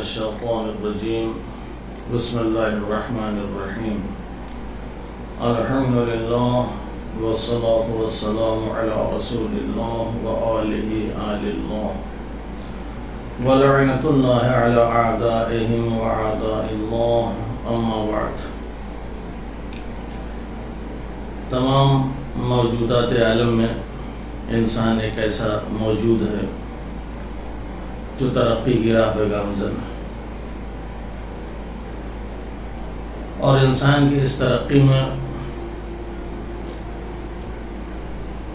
الشيطان الرجيم بسم الله الرحمن الرحيم الحمد لله والصلاة والسلام على رسول الله وآله آل الله ولعنة الله على أعدائهم وأعداء الله أما بعد. تمام موجودات عالم میں انسان ایک ایسا موجود ہے جو ترقی کی راہ پہ گامزن ہے، اور انسان کی اس ترقی میں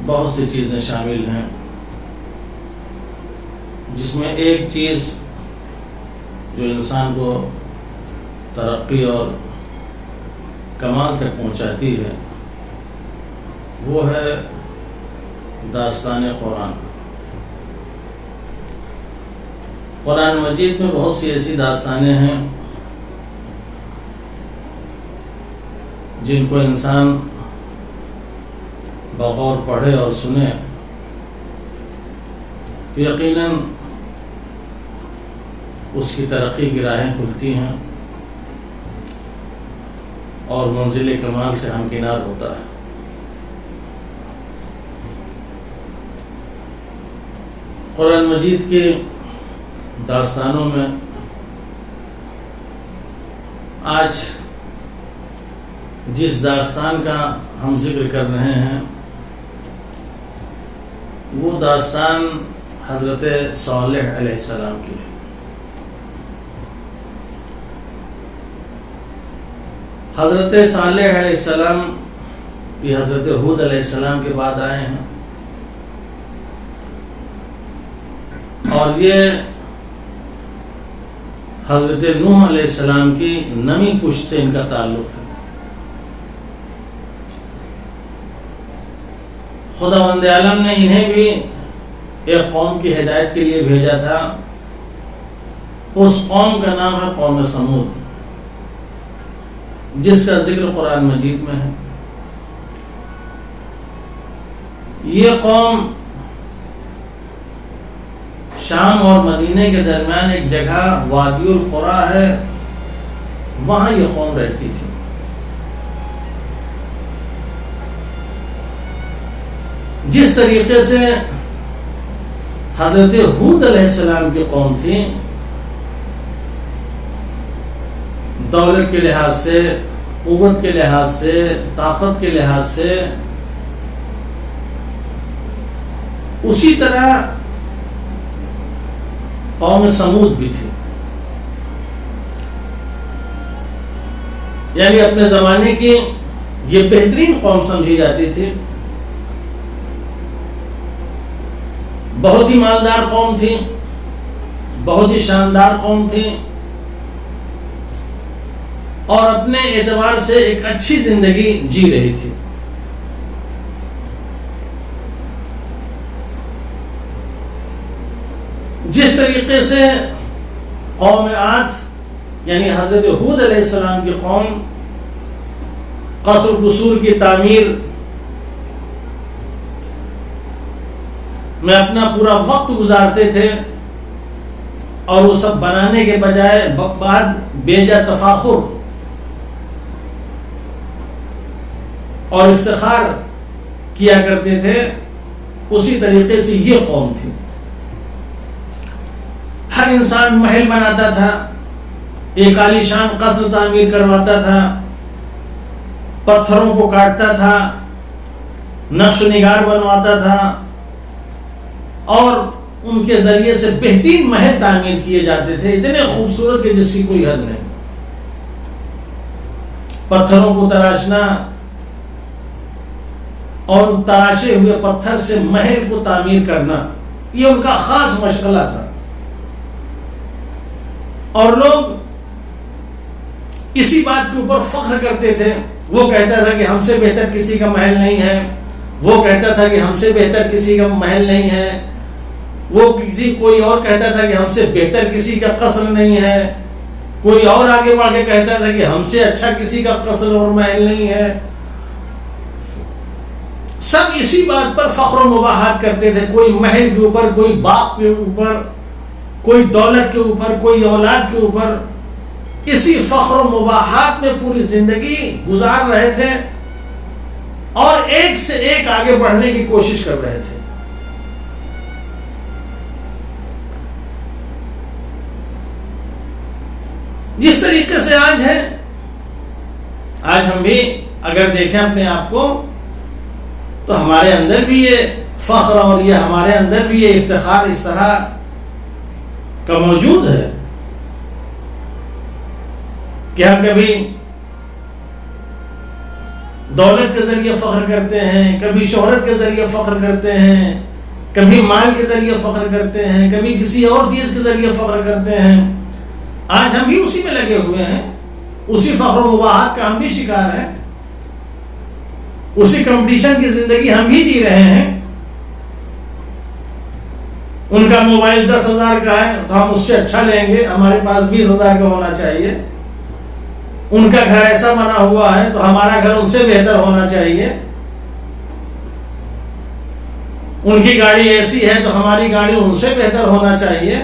بہت سی چیزیں شامل ہیں، جس میں ایک چیز جو انسان کو ترقی اور کمال تک پہنچاتی ہے وہ ہے داستان قرآن. قرآن مجید میں بہت سی ایسی داستانیں ہیں جن کو انسان بغور پڑھے اور سنے تو یقیناً اس کی ترقی کی راہیں کھلتی ہیں اور منزل کمال سے ہمکنار ہوتا ہے. قرآن مجید کے داستانوں میں آج جس داستان کا ہم ذکر کر رہے ہیں وہ داستان حضرت صالح علیہ السلام کی ہے. حضرت صالح علیہ السلام یہ حضرت ہود علیہ السلام کے بعد آئے ہیں، اور یہ حضرت نوح علیہ السلام کی نمی پشت سے ان کا تعلق ہے. خداوند عالم نے انہیں بھی ایک قوم کی ہدایت کے لیے بھیجا تھا. اس قوم کا نام ہے قوم سمود، جس کا ذکر قرآن مجید میں ہے. یہ قوم شام اور مدینہ کے درمیان ایک جگہ وادی القریٰ ہے، وہاں یہ قوم رہتی تھی. جس طریقے سے حضرت ہود علیہ السلام کی قوم تھی، دولت کے لحاظ سے، قوت کے لحاظ سے، طاقت کے لحاظ سے، اسی طرح قوم سمود بھی تھی. یعنی اپنے زمانے کی یہ بہترین قوم سمجھی جاتی تھی. بہت ہی مالدار قوم تھی، بہت ہی شاندار قوم تھی، اور اپنے اعتبار سے ایک اچھی زندگی جی رہی تھی. جس طریقے سے قوم عاد یعنی حضرت ہود علیہ السلام کی قوم قصر قصور کی تعمیر میں اپنا پورا وقت گزارتے تھے، اور وہ سب بنانے کے بجائے بعد بیجا تفاخر اور افتخار کیا کرتے تھے، اسی طریقے سے یہ قوم تھی. ہر انسان محل بناتا تھا، ایک عالیشان قصر تعمیر کرواتا تھا، پتھروں کو کاٹتا تھا، نقش و نگار بنواتا تھا، اور ان کے ذریعے سے بہترین محل تعمیر کیے جاتے تھے، اتنے خوبصورت کہ جس کی کوئی حد نہیں. پتھروں کو تراشنا اور تراشے ہوئے پتھر سے محل کو تعمیر کرنا یہ ان کا خاص مشغلہ تھا. اور لوگ اسی بات کے اوپر فخر کرتے تھے. وہ کہتا تھا کہ ہم سے بہتر کسی کا محل نہیں ہے، وہ کہتا تھا کہ ہم سے بہتر کسی کا محل نہیں ہے، وہ کوئی اور کہتا تھا کہ ہم سے بہتر کسی کا قصر نہیں ہے، کوئی اور آگے بڑھ کے کہتا تھا کہ ہم سے اچھا کسی کا قصر اور محل نہیں ہے. سب اسی بات پر فخر و مباحات کرتے تھے، کوئی محل کے اوپر، کوئی باغ کے اوپر، کوئی دولت کے اوپر، کوئی اولاد کے اوپر، اسی فخر و مباحات میں پوری زندگی گزار رہے تھے اور ایک سے ایک آگے بڑھنے کی کوشش کر رہے تھے. جس طریقے سے آج ہے، آج ہم بھی اگر دیکھیں اپنے آپ کو تو ہمارے اندر بھی یہ فخر اور یہ ہمارے اندر بھی یہ افتخار اس طرح کا موجود ہے کہ ہم کبھی دولت کے ذریعے فخر کرتے ہیں، کبھی شہرت کے ذریعے فخر کرتے ہیں، کبھی مال کے ذریعے فخر کرتے ہیں، کبھی کسی اور چیز کے ذریعے فخر کرتے ہیں. آج ہم بھی اسی میں لگے ہوئے ہیں، اسی فخر و مباحات کا ہم بھی شکار ہیں، اسی کمپٹیشن کی زندگی ہم بھی جی رہے ہیں. ان کا موبائل 10,000 کا ہے تو ہم اس سے اچھا لیں گے، ہمارے پاس 20,000 کا ہونا چاہیے. ان کا گھر ایسا بنا ہوا ہے تو ہمارا گھر ان سے بہتر ہونا چاہیے. ان کی گاڑی ایسی ہے تو ہماری گاڑی ان سے بہتر ہونا چاہیے.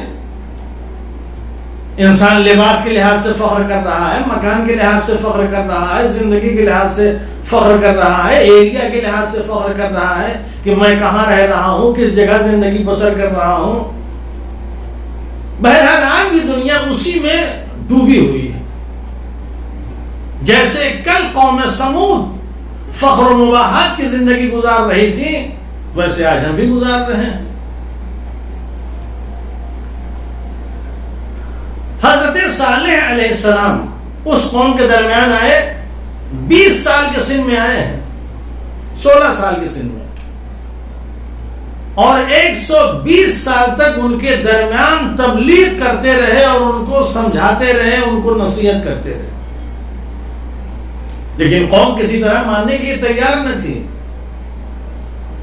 انسان لباس کے لحاظ سے فخر کر رہا ہے، مکان کے لحاظ سے فخر کر رہا ہے، زندگی کے لحاظ سے فخر کر رہا ہے، ایریا کے لحاظ سے فخر کر رہا ہے کہ میں کہاں رہ رہا ہوں، کس جگہ زندگی بسر کر رہا ہوں. بہرحال آج بھی دنیا اسی میں ڈوبی ہوئی ہے. جیسے کل قوم سمود فخر و مباحات کی زندگی گزار رہی تھی، ویسے آج ہم بھی گزار رہے ہیں. حضرت صالح علیہ السلام اس قوم کے درمیان آئے، 20 سال کے سن میں آئے ہیں، 16 سال کے سن میں، اور 120 سال تک ان کے درمیان تبلیغ کرتے رہے اور ان کو سمجھاتے رہے، ان کو نصیحت کرتے رہے. لیکن قوم کسی طرح ماننے کے لیے تیار نہ تھی،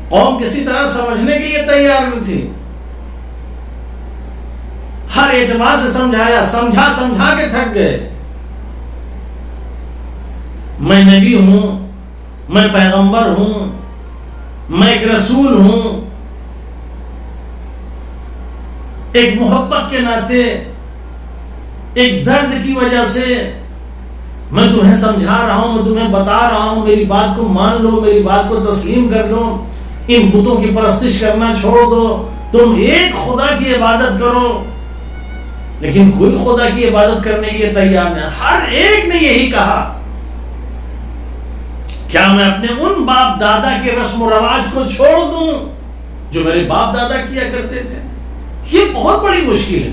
قوم کسی طرح سمجھنے کے لیے تیار نہ تھی. ہر اعتبار سے سمجھایا، سمجھا کے تھک گئے. میں نبی ہوں، میں پیغمبر ہوں، میں ایک رسول ہوں، ایک محبت کے ناطے، ایک درد کی وجہ سے میں تمہیں سمجھا رہا ہوں، میں تمہیں بتا رہا ہوں، میری بات کو مان لو، میری بات کو تسلیم کر لو، ان بتوں کی پرستش کرنا چھوڑ دو، تم ایک خدا کی عبادت کرو. لیکن کوئی خدا کی عبادت کرنے کے لیے تیار نہیں. ہر ایک نے یہی کہا، کیا میں اپنے ان باپ دادا کے رسم و رواج کو چھوڑ دوں جو میرے باپ دادا کیا کرتے تھے؟ یہ بہت بڑی مشکل ہے.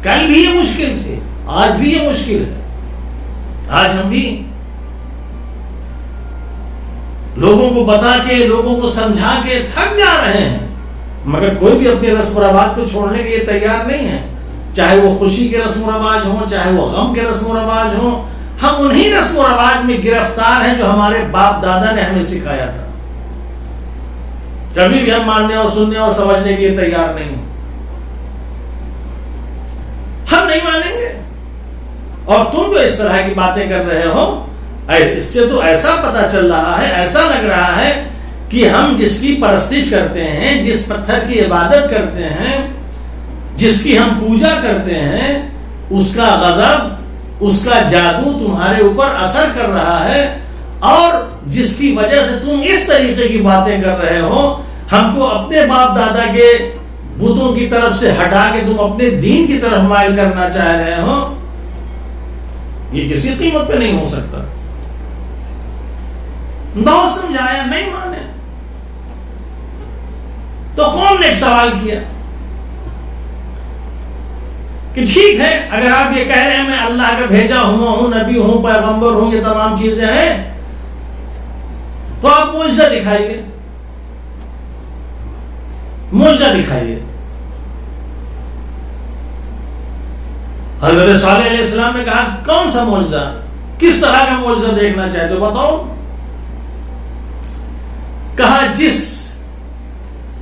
کل بھی یہ مشکل تھی، آج بھی یہ مشکل ہے. آج ہم بھی لوگوں کو بتا کے، لوگوں کو سمجھا کے تھک جا رہے ہیں، مگر کوئی بھی اپنے رسم و رواج کو چھوڑنے کے لیے تیار نہیں ہے. چاہے وہ خوشی کے رسم و رواج ہوں، چاہے وہ غم کے رسم و رواج ہوں، ہم انہی رسم و رواج میں گرفتار ہیں جو ہمارے باپ دادا نے ہمیں سکھایا تھا. کبھی بھی ہم ماننے اور سننے اور سمجھنے کے لیے تیار نہیں ہیں. ہم نہیں مانیں گے. اور تم جو اس طرح کی باتیں کر رہے ہو، اس سے تو ایسا پتہ چل رہا ہے، ایسا لگ رہا ہے کہ ہم جس کی پرستش کرتے ہیں، جس پتھر کی عبادت کرتے ہیں، جس کی ہم پوجا کرتے ہیں، اس کا غضب، اس کا جادو تمہارے اوپر اثر کر رہا ہے، اور جس کی وجہ سے تم اس طریقے کی باتیں کر رہے ہو، ہم کو اپنے باپ دادا کے بتوں کی طرف سے ہٹا کے تم اپنے دین کی طرف مائل کرنا چاہ رہے ہو. یہ کسی قیمت پہ نہیں ہو سکتا. نہ سمجھایا، نہیں مانے. تو قوم نے ایک سوال کیا کہ ٹھیک ہے، اگر آپ یہ کہہ رہے ہیں میں اللہ کا بھیجا ہوا ہوں، نبی ہوں، پیغمبر ہوں، یہ تمام چیزیں ہیں، تو آپ معجزہ دکھائیے، معجزہ دکھائیے. حضرت صالح علیہ السلام نے کہا کون سا معجزہ، کس طرح کا معجزہ دیکھنا چاہتے ہو بتاؤ. کہا جس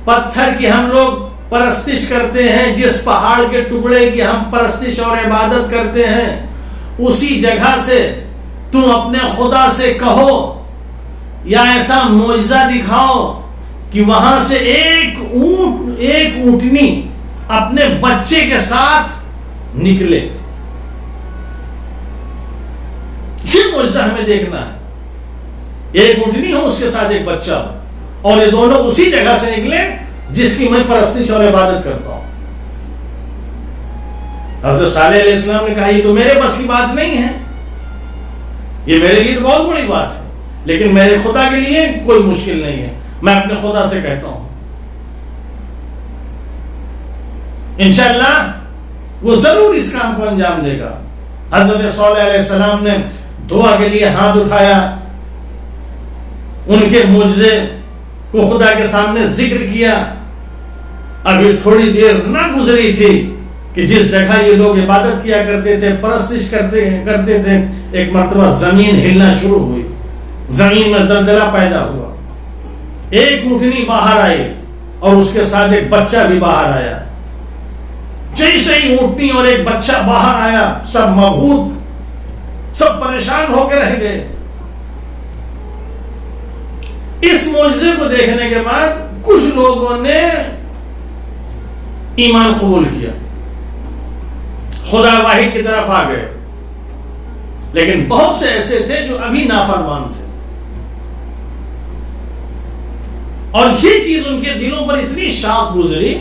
پتھر کی ہم لوگ پرستش کرتے ہیں، جس پہاڑ کے ٹکڑے کی ہم پرستش اور عبادت کرتے ہیں، اسی جگہ سے تم اپنے خدا سے کہو یا ایسا معجزہ دکھاؤ کہ وہاں سے ایک اونٹنی اپنے بچے کے ساتھ نکلے. یہ معجزہ ہمیں دیکھنا ہے. ایک اونٹنی ہو، اس کے ساتھ ایک بچہ ہو، اور یہ دونوں اسی جگہ سے نکلے جس کی میں پرستش اور عبادت کرتا ہوں. حضرت صالح علیہ السلام نے کہا یہ تو میرے بس کی بات نہیں ہے، یہ میرے لیے تو بہت بڑی بات ہے، لیکن میرے خدا کے لیے کوئی مشکل نہیں ہے، میں اپنے خدا سے کہتا ہوں انشاءاللہ وہ ضرور اس کام کو انجام دے گا. حضرت صالح علیہ السلام نے دعا کے لیے ہاتھ اٹھایا، ان کے معجزے کو خدا کے سامنے ذکر کیا. ابھی تھوڑی دیر نہ گزری تھی کہ جس جگہ یہ لوگ عبادت کیا کرتے تھے، پرستش کرتے تھے، ایک مرتبہ زمین ہلنا شروع ہوئی، زمین میں زلزلہ پیدا ہوا. ایک اونٹنی باہر آئی اور اس کے ساتھ ایک بچہ بھی باہر آیا. جیسے ہی اونٹنی اور ایک بچہ باہر آیا، سب مبہوت، سب پریشان ہو کے رہ گئے. اس معجزے کو دیکھنے کے بعد کچھ لوگوں نے ایمان قبول کیا، خدا واحد کی طرف آ گئے، لیکن بہت سے ایسے تھے جو ابھی نافرمان تھے. اور یہ چیز ان کے دلوں پر اتنی شاق گزری،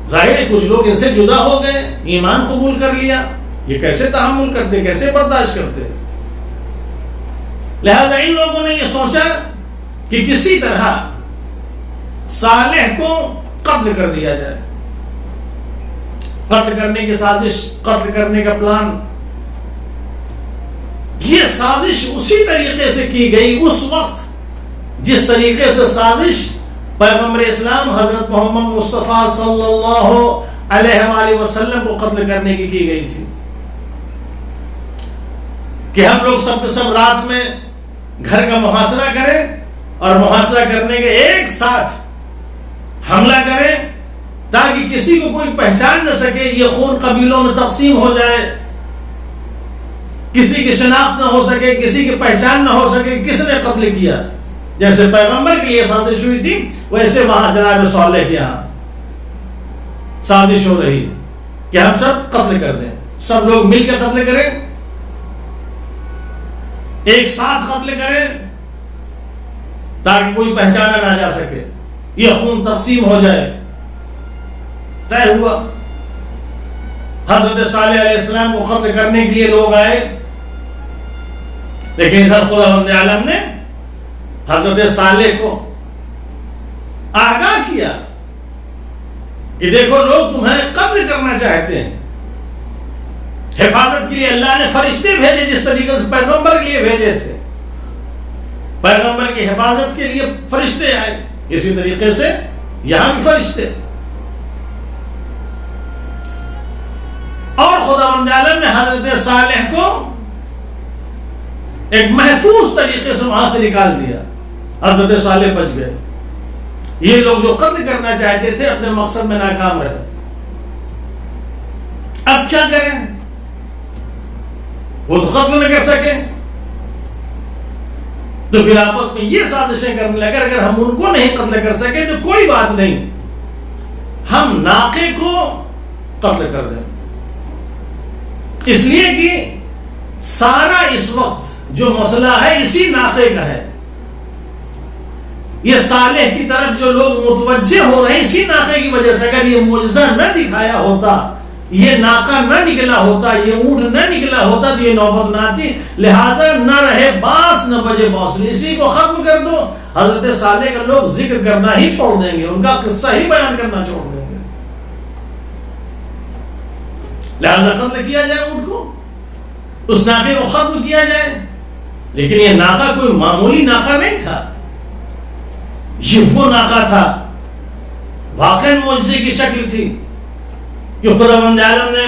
ظاہر ہے کچھ لوگ ان سے جدا ہو گئے، ایمان قبول کر لیا. یہ کیسے تحمل کرتے، کیسے برداشت کرتے؟ لہذا ان لوگوں نے یہ سوچا کہ کسی طرح صالح کو قتل کر دیا جائے. قتل کرنے کی سازش، قتل کرنے کا پلان. یہ سازش اسی طریقے سے کی گئی اس وقت جس طریقے سے سازش پیغمبر اسلام حضرت محمد مصطفیٰ صلی اللہ علیہ وآلہ وسلم کو قتل کرنے کی گئی تھی، کہ ہم لوگ سب کے سب رات میں گھر کا محاصرہ کریں اور محاصرہ کرنے کے ایک ساتھ حملہ کریں تاکہ کسی کو کوئی پہچان نہ سکے، یہ خون قبیلوں میں تقسیم ہو جائے، کسی کی شناخت نہ ہو سکے، کسی کی پہچان نہ ہو سکے کس نے قتل کیا. جیسے پیغمبر کے لیے سازش ہوئی تھی، ویسے وہاں جناب صالح کے یہاں سازش ہو رہی ہے کہ ہم سب قتل کر دیں، سب لوگ مل کے قتل کریں، ایک ساتھ قتل کریں تاکہ کوئی پہچانا نہ جا سکے، یہ خون تقسیم ہو جائے. طے ہوا. حضرت صالح علیہ السلام کو قتل کرنے کے لیے لوگ آئے، لیکن ادھر خداوند عالم نے حضرت صالح کو آگاہ کیا کہ دیکھو لوگ تمہیں قتل کرنا چاہتے ہیں. حفاظت کے لیے اللہ نے فرشتے بھیجے، جس طریقے سے پیغمبر کے لیے بھیجے تھے، پیغمبر کی حفاظت کے لیے فرشتے آئے، اسی طریقے سے یہاں بھی فرشتے. اور خداوند عالم نے حضرت صالح کو ایک محفوظ طریقے سے وہاں سے نکال دیا. حضرت صالح بچ گئے. یہ لوگ جو قتل کرنا چاہتے تھے اپنے مقصد میں ناکام رہے. اب کیا کریں؟ وہ تو قتل نہ کر سکے، تو پھر آپس میں یہ سازشیں کرنے لگے، اگر ہم ان کو نہیں قتل کر سکے تو کوئی بات نہیں، ہم ناقے کو قتل کر دیں. اس لیے کہ سارا اس وقت جو مسئلہ ہے اسی ناقے کا ہے. یہ صالح کی طرف جو لوگ متوجہ ہو رہے ہیں اسی ناقے کی وجہ سے. اگر یہ معجزہ نہ دکھایا ہوتا، یہ ناقہ نہ نکلا ہوتا، یہ اونٹ نہ نکلا ہوتا تو یہ نوبت نہ آتی. لہٰذا نہ رہے باس نہ بجے بانسری، اسی کو ختم کر دو. حضرت صالح کا لوگ ذکر کرنا ہی چھوڑ دیں گے، ان کا قصہ ہی بیان کرنا چھوڑ دیں گے. لہٰذا قتل کیا جائے اونٹ کو، اس ناقے کو ختم کیا جائے. لیکن یہ ناقہ کوئی معمولی ناقہ نہیں تھا، یہ وہ ناقہ تھا، واقعی معجزے کی شکل تھی کہ خداوند عالم نے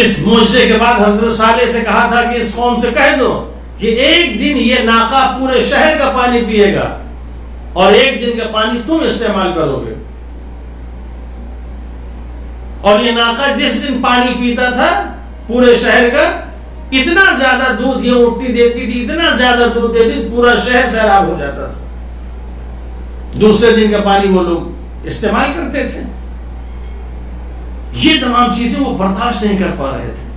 اس معجزے کے بعد حضرت صالح سے کہا تھا کہ اس قوم سے کہہ دو کہ ایک دن یہ ناقہ پورے شہر کا پانی پیے گا اور ایک دن کا پانی تم استعمال کرو گے. اور یہ ناقہ جس دن پانی پیتا تھا پورے شہر کا، اتنا زیادہ دودھ یہ اونٹنی دیتی تھی، اتنا زیادہ دودھ دیتی تھی، پورا شہر سیراب ہو جاتا تھا. دوسرے دن کا پانی وہ لوگ استعمال کرتے تھے. یہ تمام چیزیں وہ برداشت نہیں کر پا رہے تھے.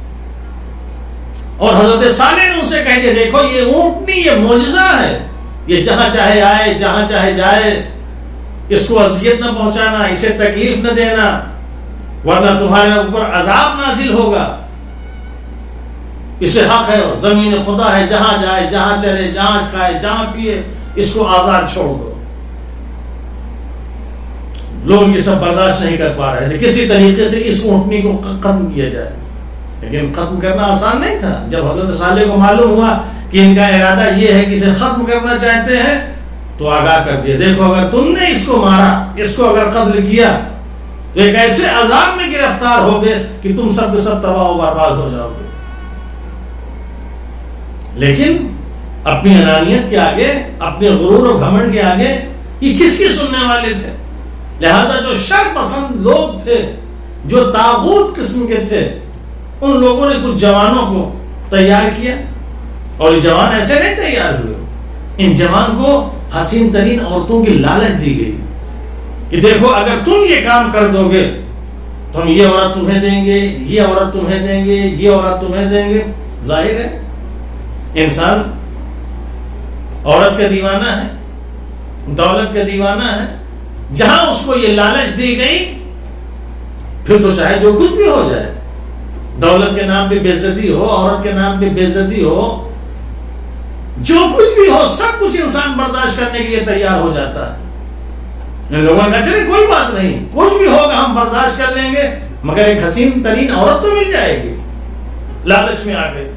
اور حضرت صالح نے اسے کہہ کے دیکھو یہ اونٹنی یہ معجزہ ہے, یہ جہاں چاہے آئے جہاں چاہے جائے, اس کو اذیت نہ پہنچانا, اسے تکلیف نہ دینا, ورنہ تمہارے اوپر عذاب نازل ہوگا. اسے حق ہے, اور زمین خدا ہے, جہاں جائے جہاں چلے جہاں کھائے جہاں پیے اس کو آزاد چھوڑ دو. لوگ یہ سب برداشت نہیں کر پا رہے تھے. کسی طریقے سے اس اونٹنی کو ختم کیا جائے, لیکن ختم کرنا آسان نہیں تھا. جب حضرت صالح کو معلوم ہوا کہ ان کا ارادہ یہ ہے کہ اسے ختم کرنا چاہتے ہیں تو آگاہ کر دیا, دیکھو اگر تم نے اس کو مارا, اس کو اگر قتل کیا تو ایک ایسے عذاب میں گرفتار ہوگے کہ تم سب کے سب تباہ و برباد ہو جاؤ گے. لیکن اپنی انانیت کے آگے, اپنے غرور و گھمنڈ کے آگے یہ کس کی سننے والے تھے؟ لہذا جو شر پسند لوگ تھے, جو طاغوت قسم کے تھے, ان لوگوں نے کچھ جوانوں کو تیار کیا. اور یہ جوان ایسے نہیں تیار ہوئے, ان جوان کو حسین ترین عورتوں کی لالچ دی گئی کہ دیکھو اگر تم یہ کام کر دو گے تو ہم یہ عورت تمہیں دیں گے, یہ عورت تمہیں دیں گے, یہ عورت تمہیں دیں گے. ظاہر ہے انسان عورت کا دیوانہ ہے, دولت کا دیوانہ ہے. جہاں اس کو یہ لالچ دی گئی پھر تو چاہے جو کچھ بھی ہو جائے, دولت کے نام پہ بے عزتی ہو, عورت کے نام پہ بے عزتی ہو, جو کچھ بھی ہو سب کچھ انسان برداشت کرنے کے لیے تیار ہو جاتا ہے. لوگوں نے کہا چلے کوئی بات نہیں, کچھ بھی ہوگا ہم برداشت کر لیں گے, مگر ایک حسین ترین عورت تو مل جائے گی. لالچ میں آ گئے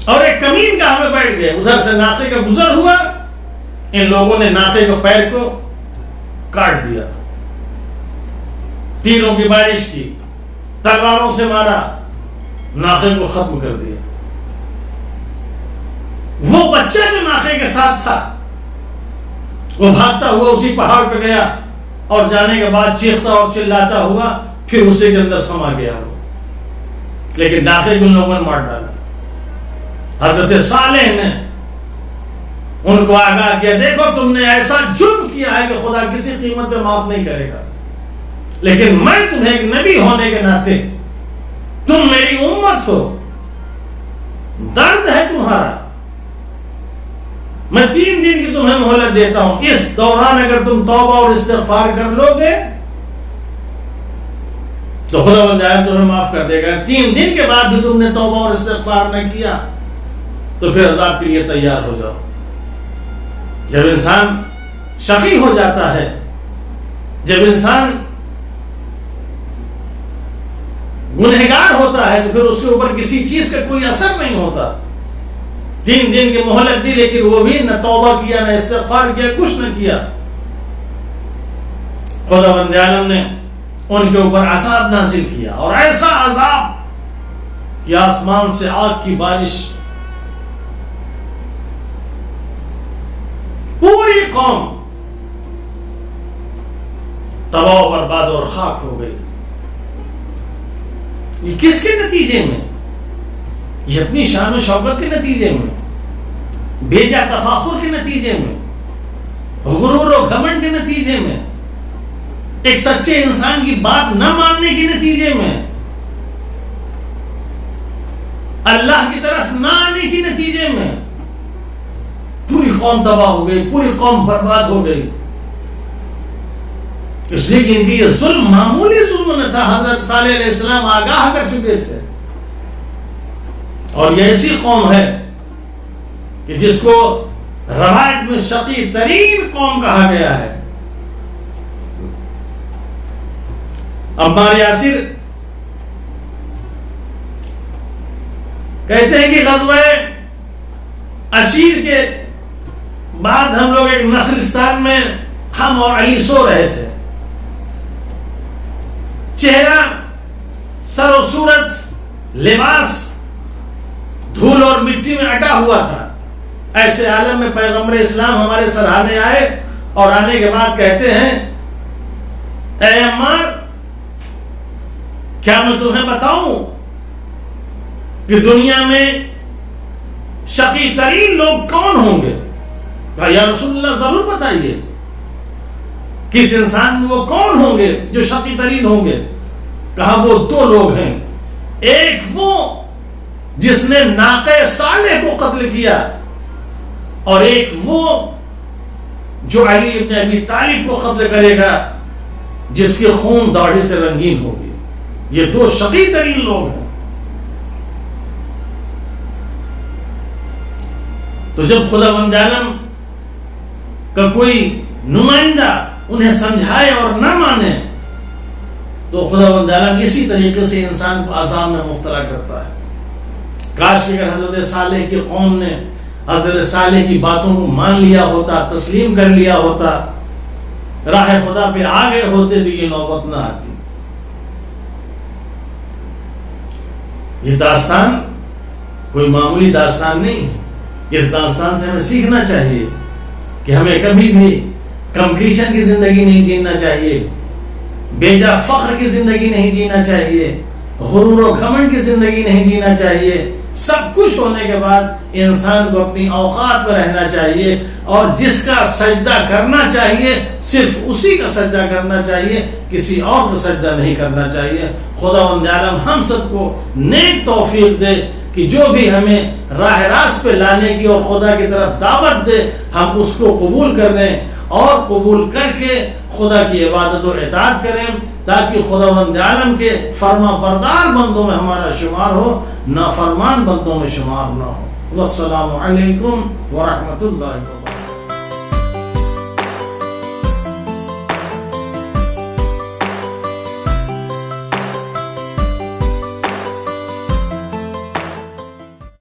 اور ایک کمین کا ہمیں بیٹھ گئے. ادھر سے ناقے کا گزر ہوا, ان لوگوں نے ناقے کو پیر کو کاٹ دیا, تیروں کی بارش کی, تلواروں سے مارا, ناقے کو ختم کر دیا. وہ بچہ جو ناقے کے ساتھ تھا وہ بھاگتا ہوا اسی پہاڑ پہ گیا, اور جانے کے بعد چیختا اور چلاتا ہوا پھر اسی کے اندر سما گیا وہ. لیکن ناقے کو ان لوگوں نے مار ڈالا. حضرت صالح نے ان کو آگاہ کیا, دیکھو تم نے ایسا جرم کیا ہے کہ خدا کسی قیمت پہ معاف نہیں کرے گا, لیکن میں تمہیں ایک نبی ہونے کے ناطے, تم میری امت ہو, درد ہے تمہارا, میں 3 دن کی تمہیں مہلت دیتا ہوں. اس دوران اگر تم توبہ اور استغفار کر لو گے تو خدا بندہ تمہیں معاف کر دے گا. 3 دن کے بعد بھی تم نے توبہ اور استغفار نہ کیا تو پھر عذاب کے لیے تیار ہو جاؤ. جب انسان شقی ہو جاتا ہے, جب انسان گنہگار ہوتا ہے تو پھر اس کے اوپر کسی چیز کا کوئی اثر نہیں ہوتا. 3 دن کی مہلت دی لیکن وہ بھی نہ توبہ کیا, نہ استغفار کیا, کچھ نہ کیا. خدا بند عالم نے ان کے اوپر عذاب نازل کیا, اور ایسا عذاب کہ آسمان سے آگ کی بارش, پوری قوم تباہ و برباد اور خاک ہو گئی. یہ کس کے نتیجے میں؟ یہ اپنی شان و شوکت کے نتیجے میں, بیجا تفاخر کے نتیجے میں, غرور و گھمنڈ کے نتیجے میں, ایک سچے انسان کی بات نہ ماننے کے نتیجے میں, اللہ کی طرف نہ آنے کے نتیجے میں پوری قوم تباہ ہو گئی, پوری قوم برباد ہو گئی. اس لیے کہ ان کی یہ ظلم معمولی ظلم نہ تھا. حضرت صالح علیہ السلام آگاہ کر چکے تھے. اور یہ ایسی قوم ہے کہ جس کو روایت میں شقی ترین قوم کہا گیا ہے. عمار یاسر کہتے ہیں کہ غزوہ عشیر کے بعد ہم لوگ ایک نخلستان میں ہم اور علی سو رہے تھے. چہرہ, سر و صورت, لباس دھول اور مٹی میں اٹا ہوا تھا. ایسے عالم میں پیغمبر اسلام ہمارے سراہنے آئے اور آنے کے بعد کہتے ہیں, اے عمار کیا میں تمہیں بتاؤں کہ دنیا میں شقی ترین لوگ کون ہوں گے؟ یا رسول اللہ ضرور بتائیے. کس انسان وہ کون ہوں گے جو شقی ترین ہوں گے؟ کہا وہ دو لوگ ہیں، ایک وہ جس نے ناقہ صالح کو قتل کیا، اور ایک وہ جو علی ابن ابی طالب کو قتل کرے گا جس کے خون داڑھی سے رنگین ہوگی۔ یہ دو شقی ترین لوگ ہیں۔ تو جب خدا بند عالم کا کوئی نمائندہ انہیں سمجھائے اور نہ مانے تو خدا بند عالم اسی طریقے سے انسان کو عذاب میں مبتلا کرتا ہے۔ کاش اگر حضرت صالح کی قوم نے حضرت صالح کی باتوں کو مان لیا ہوتا، تسلیم کر لیا ہوتا، راہ خدا پہ آ گئے ہوتے تو یہ نوبت نہ آتی۔ یہ داستان کوئی معمولی داستان نہیں ہے۔ اس داستان سے ہمیں سیکھنا چاہیے کہ ہمیں کبھی بھی کمپٹیشن کی زندگی نہیں جینا چاہیے، بیجا فخر کی زندگی نہیں جینا چاہیے، غرور و گھمنڈ کی زندگی نہیں جینا چاہیے۔ سب کچھ ہونے کے بعد انسان کو اپنی اوقات پر رہنا چاہیے، اور جس کا سجدہ کرنا چاہیے صرف اسی کا سجدہ کرنا چاہیے، کسی اور کا سجدہ نہیں کرنا چاہیے۔ خداوند عالم ہم سب کو نیک توفیق دے کہ جو بھی ہمیں راہ راست پہ لانے کی اور خدا کی طرف دعوت دے ہم اس کو قبول کریں، اور قبول کر کے خدا کی عبادت و اطاعت کریں، تاکہ خداوند عالم کے فرما بردار بندوں میں ہمارا شمار ہو، نافرمان بندوں میں شمار نہ ہو۔ والسلام علیکم ورحمۃ اللہ وبرکاتہ۔